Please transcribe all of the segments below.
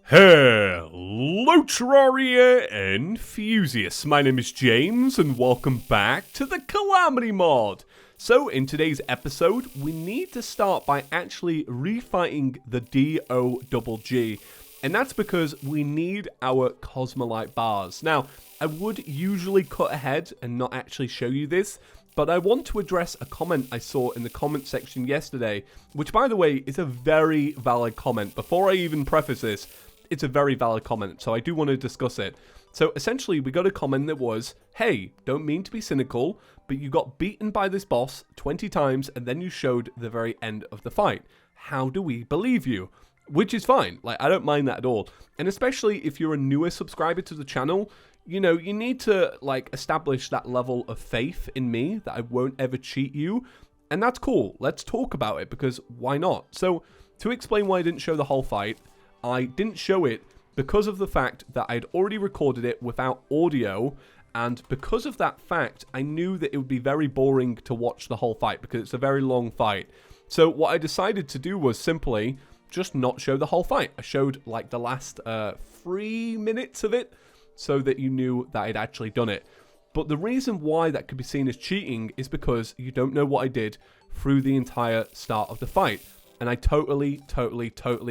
Hello Terraria enthusiasts, my name is James and welcome back to the Calamity mod. So in today's episode, we need to start by actually refighting the DOGG, and that's because we need our Cosmolite bars. Now, I would usually cut ahead and not actually show you this, but I want to address a comment I saw in the comment section yesterday, which by the way is a very valid comment. Before I even preface this, it's a very valid comment, so I do want to discuss it. So essentially, we got a comment that was, hey, don't mean to be cynical, but you got beaten by this boss 20 times and then you showed the very end of the fight. How do we believe you? Which is fine, like, I don't mind that at all. And especially if you're a newer subscriber to the channel, you know, you need to, like, establish that level of faith in me that I won't ever cheat you. And that's cool. Let's talk about it, because why not? So, to explain why I didn't show the whole fight, I didn't show it because of the fact that I'd already recorded it without audio, and because of that fact, I knew that it would be very boring to watch the whole fight because it's a very long fight. So what I decided to do was simply just not show the whole fight. I showed like the last 3 minutes of it so that you knew that I'd actually done it. But the reason why that could be seen as cheating is because you don't know what I did through the entire start of the fight. And I totally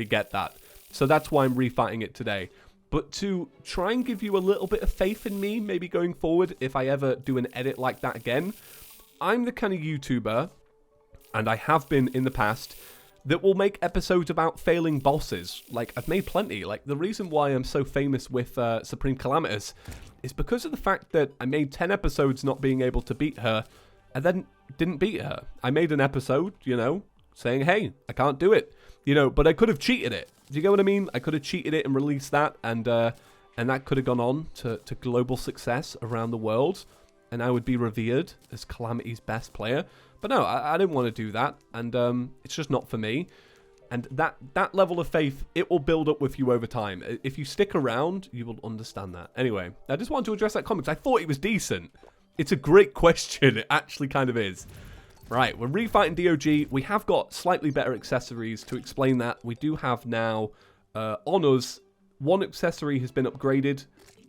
get that. So that's why I'm refighting it today. But to try and give you a little bit of faith in me, maybe going forward, if I ever do an edit like that again, I'm the kind of YouTuber, and I have been in the past, that will make episodes about failing bosses. Like, I've made plenty. Like, the reason why I'm so famous with Supreme Calamitous is because of the fact that I made 10 episodes not being able to beat her, and then didn't beat her. I made an episode, you know, saying, hey, I can't do it. You know, but I could have cheated it. Do you get what I mean? I could have cheated it and released that, and that could have gone on to global success around the world, and I would be revered as Calamity's best player. But no, I didn't want to do that, and it's just not for me. And that level of faith, it will build up with you over time. If you stick around, you will understand that. Anyway, I just wanted to address that comment. I thought it was decent. It's a great question. It actually kind of is. Right, we're refighting DOG. We have got slightly better accessories. To explain that, we do have now on us, one accessory has been upgraded.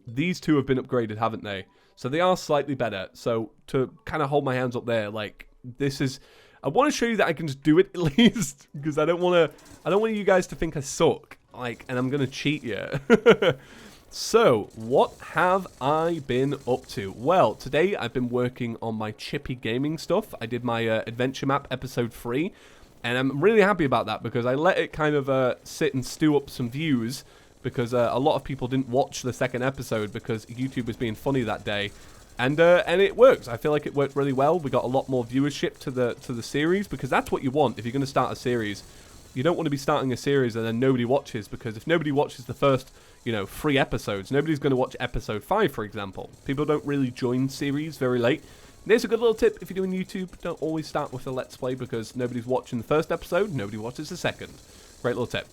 These two have been upgraded, haven't they? So they are slightly better. So to kind of hold my hands up there, like, this is, I want to show you that I can just do it at least, because I don't want you guys to think I suck, like, and I'm gonna cheat you. So, what have I been up to? Well, today I've been working on my Chippy gaming stuff. I did my adventure map episode 3, and I'm really happy about that because I let it kind of sit and stew up some views because a lot of people didn't watch the second episode because YouTube was being funny that day. And it works. I feel like it worked really well. We got a lot more viewership to the series because that's what you want if you're going to start a series. You don't want to be starting a series and then nobody watches, because if nobody watches the first, you know, 3 episodes, nobody's going to watch episode 5, for example. People don't really join series very late. There's a good little tip if you're doing YouTube. Don't always start with a Let's Play because nobody's watching the first episode, nobody watches the second. Great little tip.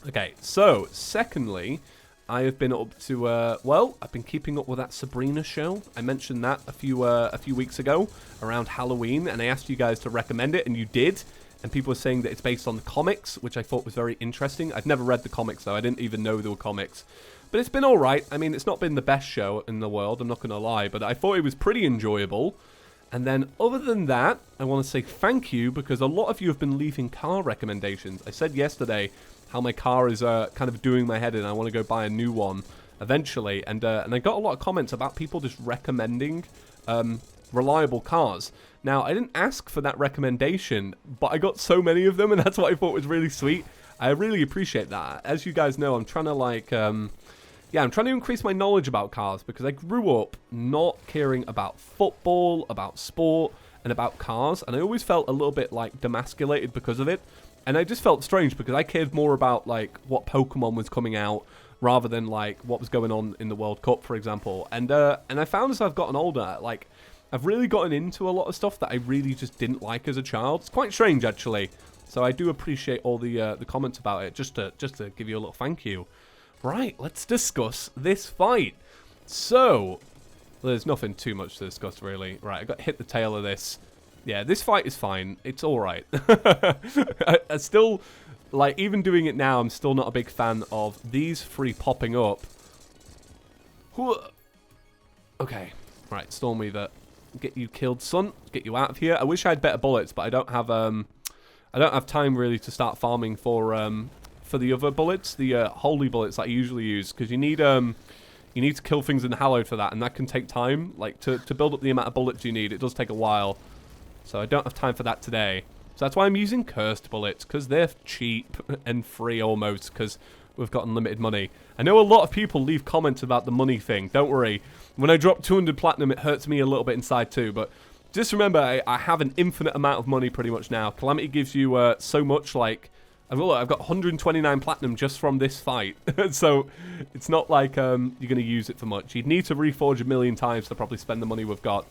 Okay, so, secondly, I have been up to, well, I've been keeping up with that Sabrina show. I mentioned that a few weeks ago around Halloween, and I asked you guys to recommend it, and you did. And people were saying that it's based on the comics, which I thought was very interesting. I've never read the comics, though. I didn't even know there were comics. But it's been alright. I mean, it's not been the best show in the world, I'm not going to lie. But I thought it was pretty enjoyable. And then, other than that, I want to say thank you, because a lot of you have been leaving car recommendations. I said yesterday how my car is kind of doing my head in. I want to go buy a new one eventually. And I got a lot of comments about people just recommending reliable cars. Now, I didn't ask for that recommendation, but I got so many of them, and that's what I thought was really sweet. I really appreciate that. As you guys know, I'm trying to, like, I'm trying to increase my knowledge about cars, because I grew up not caring about football, about sport, and about cars, and I always felt a little bit, like, demasculated because of it, and I just felt strange, because I cared more about, like, what Pokemon was coming out, rather than, like, what was going on in the World Cup, for example, and I found as I've gotten older, like, I've really gotten into a lot of stuff that I really just didn't like as a child. It's quite strange, actually. So I do appreciate all the comments about it, just to give you a little thank you. Right, let's discuss this fight. So, there's nothing too much to discuss, really. Right, I got to hit the tail of this. Yeah, this fight is fine. It's all right. I still like, even doing it now, I'm still not a big fan of these three popping up. Okay. Right, Stormweaver. Get you killed, son. Get you out of here. I wish I had better bullets, but I don't have time really to start farming for the other bullets, the holy bullets that I usually use, because you need to kill things in Hallowed for that, and that can take time. Like, to build up the amount of bullets you need, it does take a while. So I don't have time for that today. So that's why I'm using cursed bullets, because they're cheap and free almost, because we've got unlimited money. I know a lot of people leave comments about the money thing. Don't worry. When I drop 200 platinum, it hurts me a little bit inside too, but just remember, I have an infinite amount of money pretty much now. Calamity gives you so much, like... I've got 129 platinum just from this fight. So it's not like you're going to use it for much. You'd need to reforge a million times to probably spend the money we've got.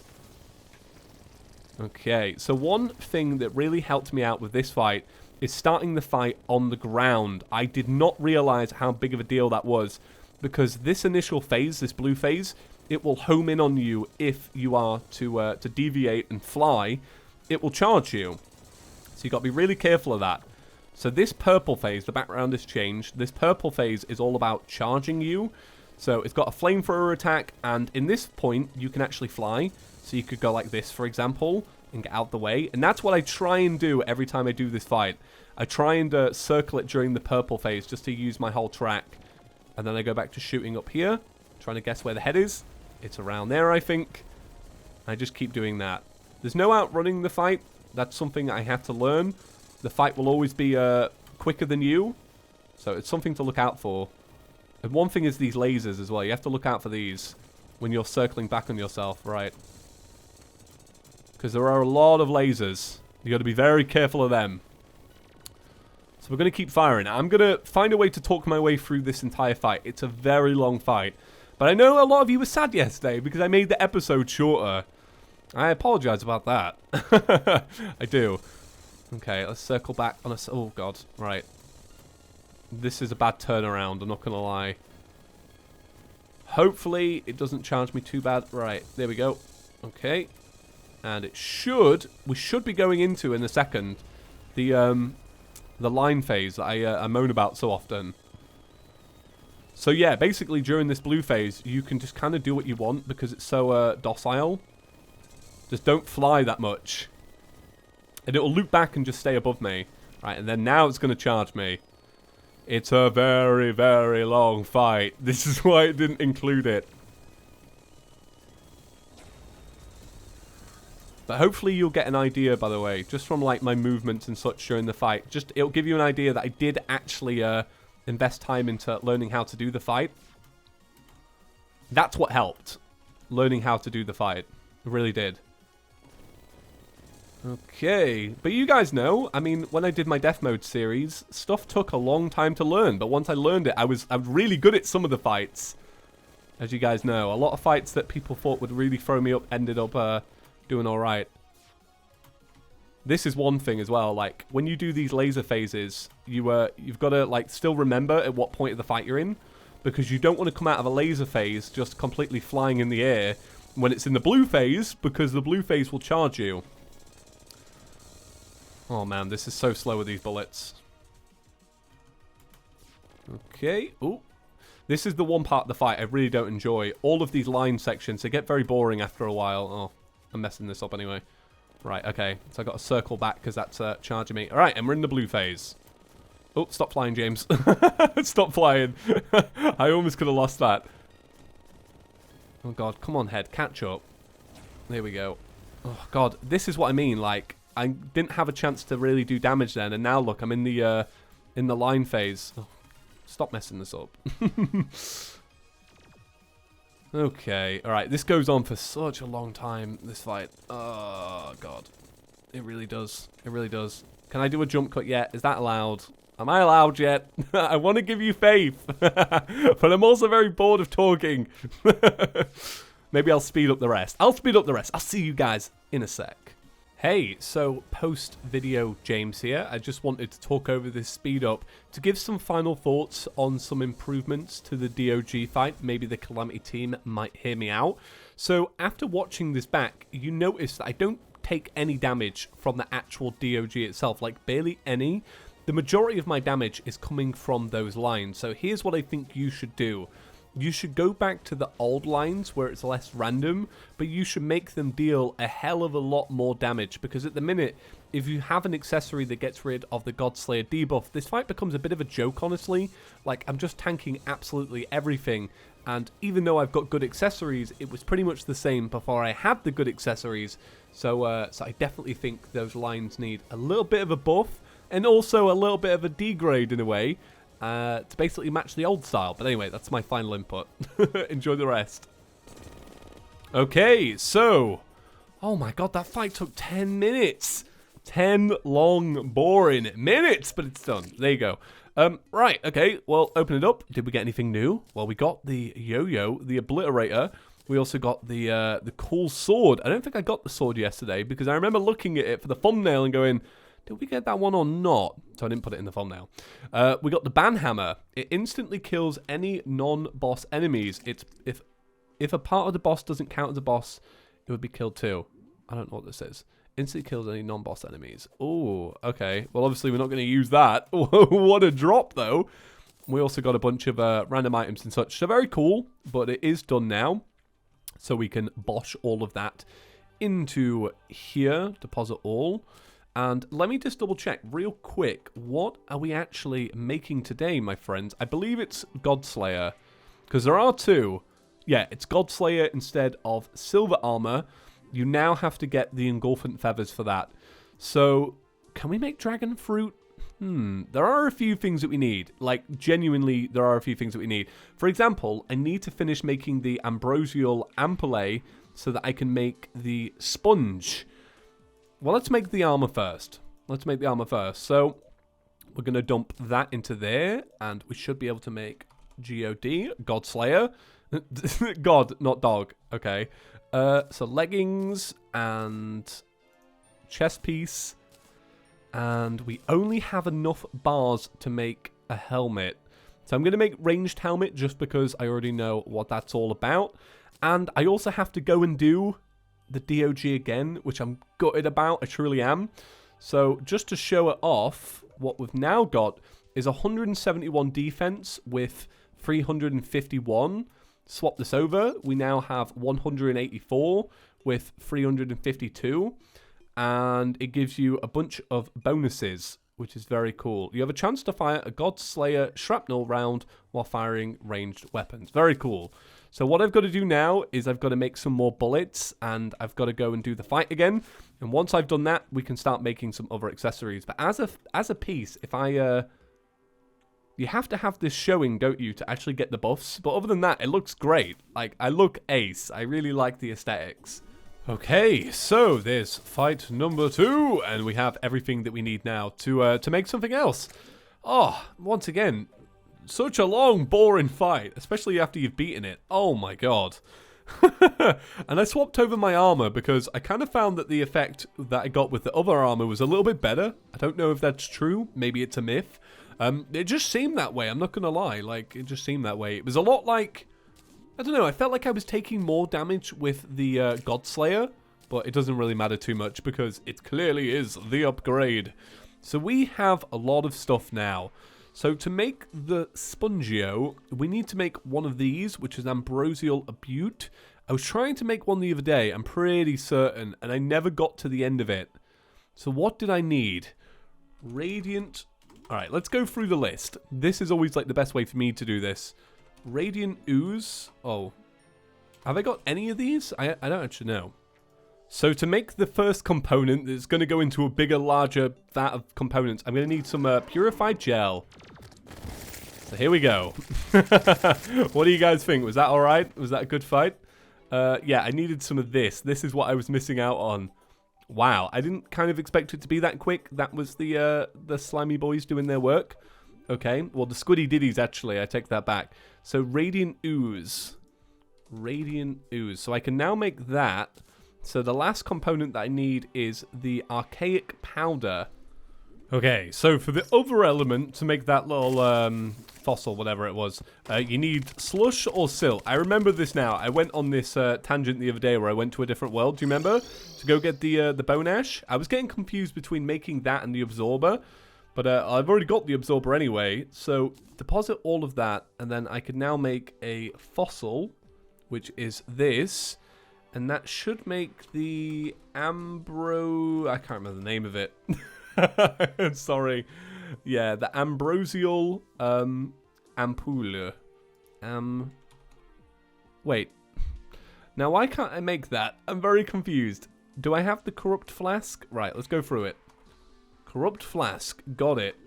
Okay, so one thing that really helped me out with this fight is starting the fight on the ground. I did not realize how big of a deal that was, because this initial phase, this blue phase, it will home in on you if you are to deviate and fly. It will charge you. So you've got to be really careful of that. So this purple phase, the background has changed. This purple phase is all about charging you. So it's got a flamethrower attack, and in this point, you can actually fly. So you could go like this, for example, and get out the way. And that's what I try and do every time I do this fight. I try and circle it during the purple phase just to use my whole track. And then I go back to shooting up here, trying to guess where the head is. It's around there, I think. I just keep doing that. There's no outrunning the fight. That's something I have to learn. The fight will always be quicker than you, so it's something to look out for. And one thing is these lasers as well. You have to look out for these when you're circling back on yourself, right? Because there are a lot of lasers. You got to be very careful of them. So we're going to keep firing. I'm going to find a way to talk my way through this entire fight. It's a very long fight. But I know a lot of you were sad yesterday because I made the episode shorter. I apologize about that. I do. Okay, let's circle back on us. Oh, God. Right. This is a bad turnaround, I'm not going to lie. Hopefully, it doesn't charge me too bad. Right, there we go. Okay. And it should... We should be going into, in a second, the line phase that I moan about so often. So, yeah, basically, during this blue phase, you can just kind of do what you want because it's so docile. Just don't fly that much. And it'll loop back and just stay above me. Right, and then now it's going to charge me. It's a very, very long fight. This is why it didn't include it. But hopefully you'll get an idea, by the way, just from like my movements and such during the fight. Just it'll give you an idea that I did actually invest time into learning how to do the fight. That's what helped. Learning how to do the fight. It really did. Okay, but you guys know, I mean, when I did my Death Mode series, stuff took a long time to learn, but once I learned it, I was really good at some of the fights. As you guys know, a lot of fights that people thought would really throw me up ended up doing alright. This is one thing as well, like, when you do these laser phases, you've got to, like, still remember at what point of the fight you're in, because you don't want to come out of a laser phase just completely flying in the air when it's in the blue phase, because the blue phase will charge you. Oh man, this is so slow with these bullets. Okay. Ooh. This is the one part of the fight I really don't enjoy. All of these line sections, they get very boring after a while. Oh, I'm messing this up anyway. Right, okay. So I got to circle back because that's charging me. Alright, and we're in the blue phase. Oh, stop flying, James. Stop flying. I almost could have lost that. Oh god, come on, head. Catch up. There we go. Oh god, this is what I mean, like... I didn't have a chance to really do damage then, and now look, I'm in the line phase. Oh, stop messing this up. Okay, alright, this goes on for such a long time, this fight. Oh, God. It really does. It really does. Can I do a jump cut yet? Is that allowed? Am I allowed yet? I want to give you faith. But I'm also very bored of talking. Maybe I'll speed up the rest. I'll see you guys in a sec. Hey, so post-video James here. I just wanted to talk over this speed up to give some final thoughts on some improvements to the DOG fight. Maybe the Calamity team might hear me out. So after watching this back, you notice that I don't take any damage from the actual DOG itself, like barely any. the majority of my damage is coming from those lines. So here's what I think you should do. You should go back to the old lines where it's less random, but you should make them deal a hell of a lot more damage, because at the minute, if you have an accessory that gets rid of the GODSLAYER debuff, this fight becomes a bit of a joke, honestly. Like, I'm just tanking absolutely everything, and even though I've got good accessories, it was pretty much the same before I had the good accessories. So I definitely think those lines need a little bit of a buff, and also a little bit of a degrade in a way, to basically match the old style. But anyway, that's my final input. Enjoy the rest. Okay, so... Oh my god, that fight took 10 minutes. 10 long, boring minutes, but it's done. There you go. Right, okay, well, open it up. Did we get anything new? Well, we got the yo-yo, the obliterator. We also got the cool sword. I don't think I got the sword yesterday, because I remember looking at it for the thumbnail and going... Did we get that one or not? So I didn't put it in the thumbnail. We got the banhammer. It instantly kills any non-boss enemies. It's if a part of the boss doesn't count as a boss, it would be killed too. I don't know what this is. Instantly kills any non-boss enemies. Oh, okay. Well, obviously we're not going to use that. What a drop, though. We also got a bunch of random items and such. So very cool, but it is done now. So we can bosh all of that into here. Deposit all. And let me just double check real quick. What are we actually making today, my friends? I believe it's GODSLAYER, because there are two. Yeah, it's GODSLAYER instead of silver armor. You now have to get the engulfant feathers for that. So, can we make dragon fruit? There are a few things that we need. Like, genuinely, there are a few things that we need. For example, I need to finish making the ambrosial ampullae so that I can make the sponge. Well, let's make the armor first. So, we're going to dump that into there, and we should be able to make GODSLAYER. God, not dog. Okay. So, leggings and chest piece, and we only have enough bars to make a helmet. So, I'm going to make ranged helmet just because I already know what that's all about. And I also have to go and do the DOG again, which I'm gutted about. I truly am. So just to show it off, what we've now got is 171 defense with 351. Swap this over. We now have 184 with 352. And it gives you a bunch of bonuses, which is very cool. You have a chance to fire a GODSLAYER shrapnel round while firing ranged weapons. Very cool. So what I've got to do now is I've got to make some more bullets, and I've got to go and do the fight again. And once I've done that, we can start making some other accessories. But as a piece, if I you have to have this showing, don't you, to actually get the buffs. But other than that, it looks great. Like, I look ace. I really like the aesthetics. Okay, so there's fight number 2, and we have everything that we need now to make something else. Oh, once again, such a long, boring fight, especially after you've beaten it. Oh my god. And I swapped over my armor because I kind of found that the effect that I got with the other armor was a little bit better. I don't know if that's true. Maybe it's a myth. It just seemed that way. I'm not going to lie. Like, it just seemed that way. It was a lot like... I don't know, I felt like I was taking more damage with the GODSLAYER, but it doesn't really matter too much because it clearly is the upgrade. So we have a lot of stuff now. So to make the Spongio, we need to make one of these, which is Ambrosial Abute. I was trying to make one the other day, I'm pretty certain, and I never got to the end of it. So what did I need? Radiant... Alright, let's go through the list. This is always like the best way for me to do this. Radiant Ooze. Oh. Have I got any of these? I don't actually know. So to make the first component that's going to go into a bigger, larger vat of components, I'm going to need some Purified Gel. So here we go. What do you guys think? Was that alright? Was that a good fight? Yeah, I needed some of this. This is what I was missing out on. Wow, I didn't kind of expect it to be that quick. That was the slimy boys doing their work. Okay, well, the Squiddy Diddies, actually, I take that back. So, Radiant Ooze. Radiant Ooze. So, I can now make that. So, the last component that I need is the Archaic Powder. Okay, so for the other element, to make that little fossil, whatever it was, you need slush or silt. I remember this now. I went on this tangent the other day where I went to a different world, do you remember? To go get the bone ash. I was getting confused between making that and the absorber. But I've already got the absorber anyway, so deposit all of that, and then I can now make a fossil, which is this, and that should make the I can't remember the name of it. Sorry. Yeah, the ambrosial ampoule. Wait. Now, why can't I make that? I'm very confused. Do I have the corrupt flask? Right, let's go through it. Corrupt flask, got it.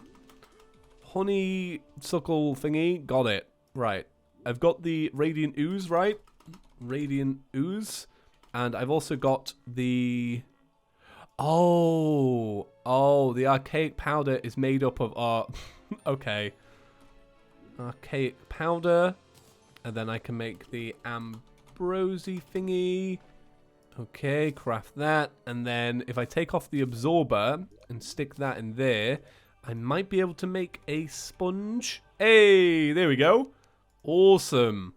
Honeysuckle thingy, got it. Right, I've got the radiant ooze, right? Radiant ooze. And I've also got the... Oh, the archaic powder is made up of... okay. Archaic powder. And then I can make the ambrosi thingy. Okay, craft that. And then if I take off the absorber and stick that in there, I might be able to make a sponge. Hey, there we go. Awesome.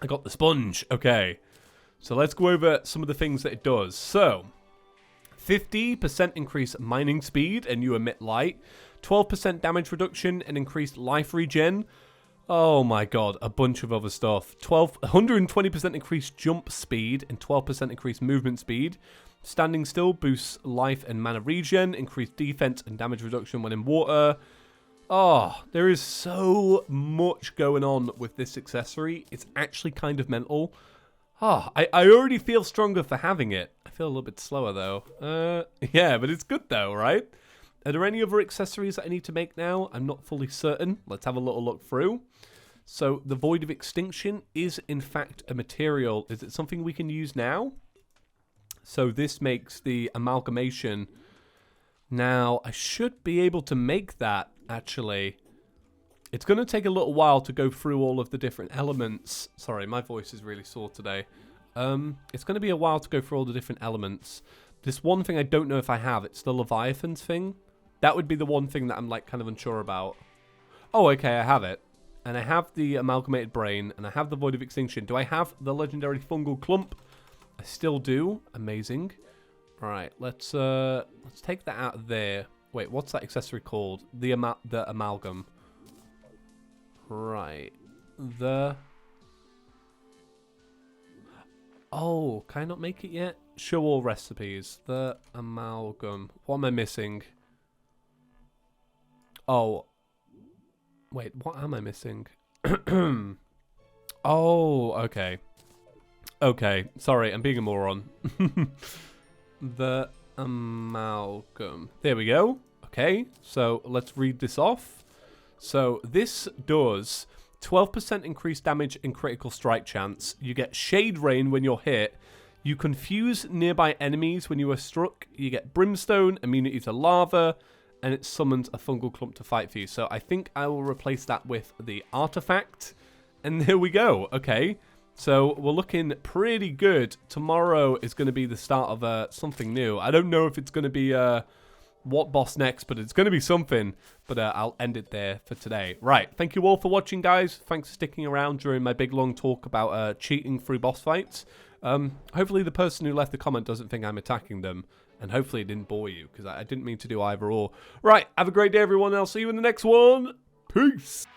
I got the sponge. Okay. So let's go over some of the things that it does. So, 50% increase mining speed and you emit light. 12% damage reduction and increased life regen. Oh my god, a bunch of other stuff. 120% increased jump speed and 12% increased movement speed. Standing still boosts life and mana regen. Increased defense and damage reduction when in water. Oh, there is so much going on with this accessory. It's actually kind of mental. Oh, I already feel stronger for having it. I feel a little bit slower though. Yeah, but it's good though, right? Are there any other accessories that I need to make now? I'm not fully certain. Let's have a little look through. So, the Void of Extinction is in fact a material. Is it something we can use now? So, this makes the amalgamation. Now, I should be able to make that, actually. It's going to take a little while to go through all of the different elements. Sorry, my voice is really sore today. It's going to be a while to go through all the different elements. This one thing I don't know if I have, it's the Leviathan thing. That would be the one thing that I'm like kind of unsure about. Oh, okay, I have it. And I have the Amalgamated Brain, and I have the Void of Extinction. Do I have the Legendary Fungal Clump? I still do. Amazing. Alright, let's take that out of there. Wait, what's that accessory called? The Amalgam. Right. Oh, can I not make it yet? Show all recipes. The Amalgam. What am I missing? Oh. Wait, what am I missing? Oh, okay. Okay, sorry, I'm being a moron. The Amalgam. There we go. Okay, so let's read this off. So this does 12% increased damage and critical strike chance. You get Shade Rain when you're hit. You confuse nearby enemies when you are struck. You get Brimstone, immunity to lava, and it summons a fungal clump to fight for you. So I think I will replace that with the artifact. And there we go. Okay. So we're looking pretty good. Tomorrow is going to be the start of something new. I don't know if it's going to be what boss next, but it's going to be something. But I'll end it there for today. Right. Thank you all for watching, guys. Thanks for sticking around during my big long talk about cheating through boss fights. Hopefully the person who left the comment doesn't think I'm attacking them. And hopefully it didn't bore you, because I didn't mean to do either or. Right, have a great day, everyone. I'll see you in the next one. Peace.